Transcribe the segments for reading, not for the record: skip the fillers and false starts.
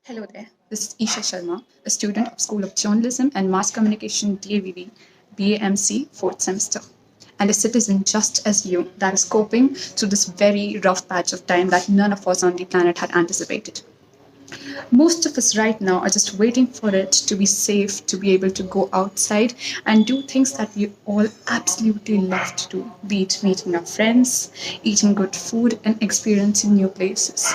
Hello there, this is Sjmc, a student of School of Journalism and Mass Communication DAVV, BAMC, 4th semester, and a citizen just as you that is coping through this very rough patch of time that none of us on the planet had anticipated. Most of us right now are just waiting for it to be safe, to be able to go outside and do things that we all absolutely love to do, be it meeting our friends, eating good food, and experiencing new places.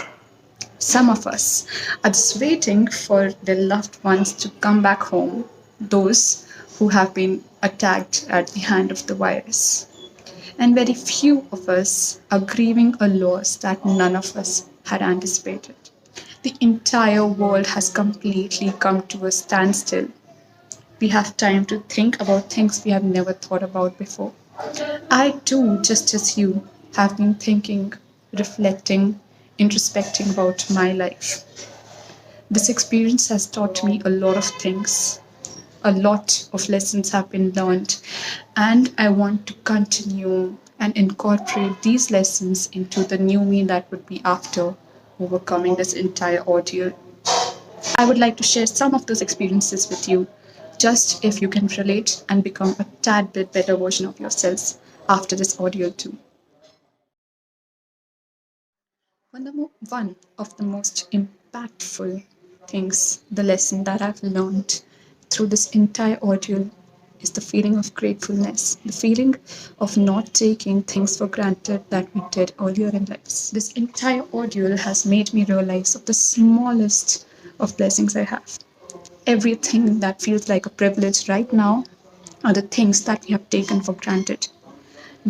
Some of us are just waiting for their loved ones to come back home, those who have been attacked at the hand of the virus. And very few of us are grieving a loss that none of us had anticipated. The entire world has completely come to a standstill. We have time to think about things we have never thought about before. I too, just as you, have been thinking, reflecting, introspecting about my life. This experience has taught me a lot of things. A lot of lessons have been learned, and I want to continue and incorporate these lessons into the new me that would be after overcoming this entire ordeal. I would like to share some of those experiences with you, just if you can relate and become a tad bit better version of yourselves after this ordeal too. One of the most impactful things, the lesson that I've learned through this entire ordeal is the feeling of gratefulness, the feeling of not taking things for granted that we did earlier in life. This entire ordeal has made me realize of the smallest of blessings I have. Everything that feels like a privilege right now are the things that we have taken for granted,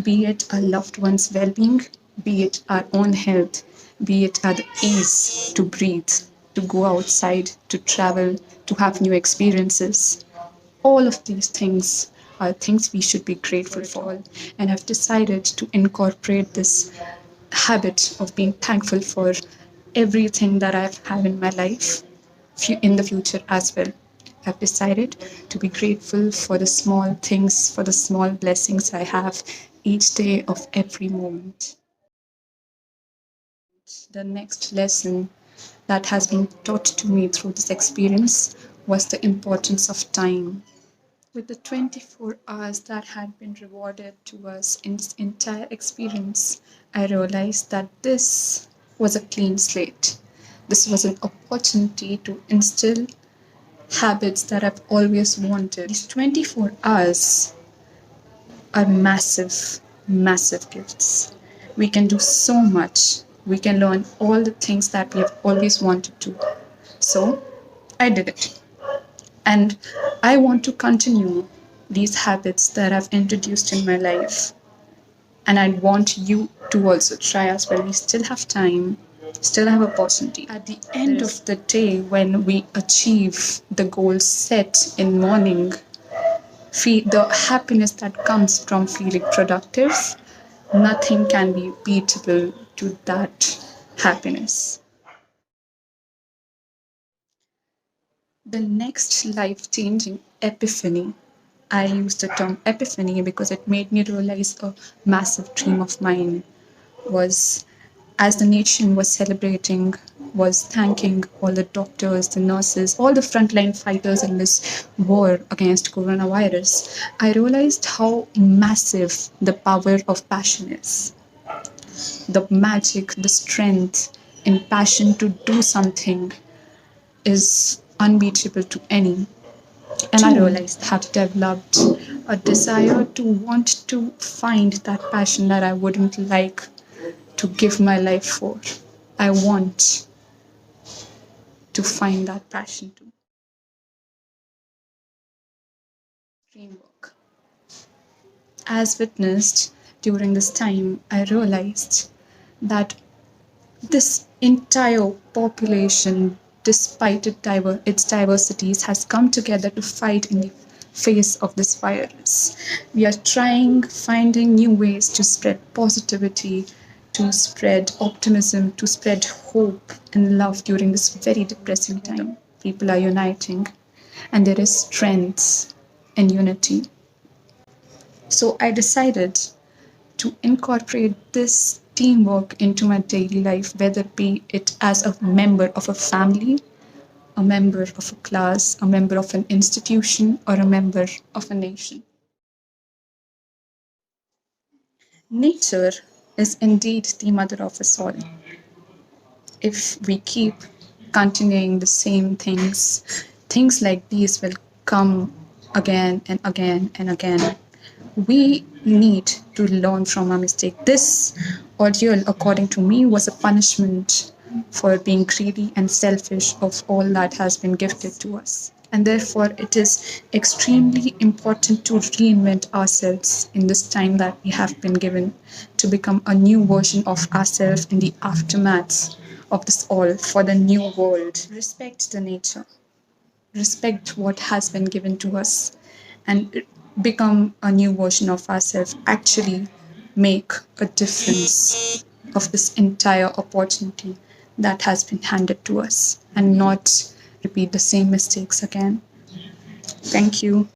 be it our loved ones' well being, be it our own health, be it our ease to breathe, to go outside, to travel, to have new experiences. All of these things are things we should be grateful for. And I've decided to incorporate this habit of being thankful for everything that I've had in my life in the future as well. I've decided to be grateful for the small things, for the small blessings I have each day of every moment. The next lesson that has been taught to me through this experience was the importance of time. With the 24 hours that had been rewarded to us in this entire experience, I realized that this was a clean slate. This was an opportunity to instill habits that I've always wanted. These 24 hours are massive, massive gifts. We can do so much. We can learn all the things that we have always wanted to. So I did it. And I want to continue these habits that I've introduced in my life. And I want you to also try as well. We still have time, still have opportunity. At the end of the day, when we achieve the goals set in morning, the happiness that comes from feeling productive, nothing can be beatable to that happiness. The next life changing epiphany, I use the term epiphany because it made me realize a massive dream of mine was, as the nation was celebrating, was thanking all the doctors, the nurses, all the frontline fighters in this war against coronavirus. I realized how massive the power of passion is. The magic, the strength in passion to do something is unbeatable to any. And I realized have developed a desire to want to find that passion that I wouldn't like to give my life for. I want to find that passion too. Framework. As witnessed during this time, I realized that this entire population, despite its diversities, has come together to fight in the face of this virus. We are finding new ways to spread positivity, to spread optimism, to spread hope and love during this very depressing time. People are uniting, and there is strength and unity. So I decided to incorporate this teamwork into my daily life, whether be it as a member of a family a member of a class, a member of an institution, or a member of a nation. Nature is indeed the mother of us all. If we keep continuing the same things, things like these will come again and again and again. We need to learn from our mistake. This ordeal, according to me, was a punishment for being greedy and selfish of all that has been gifted to us. And therefore, it is extremely important to reinvent ourselves in this time that we have been given to become a new version of ourselves in the aftermath of this all for the new world. Respect the nature, respect what has been given to us, and become a new version of ourselves. Actually, make a difference of this entire opportunity that has been handed to us and not repeat the same mistakes again. Thank you.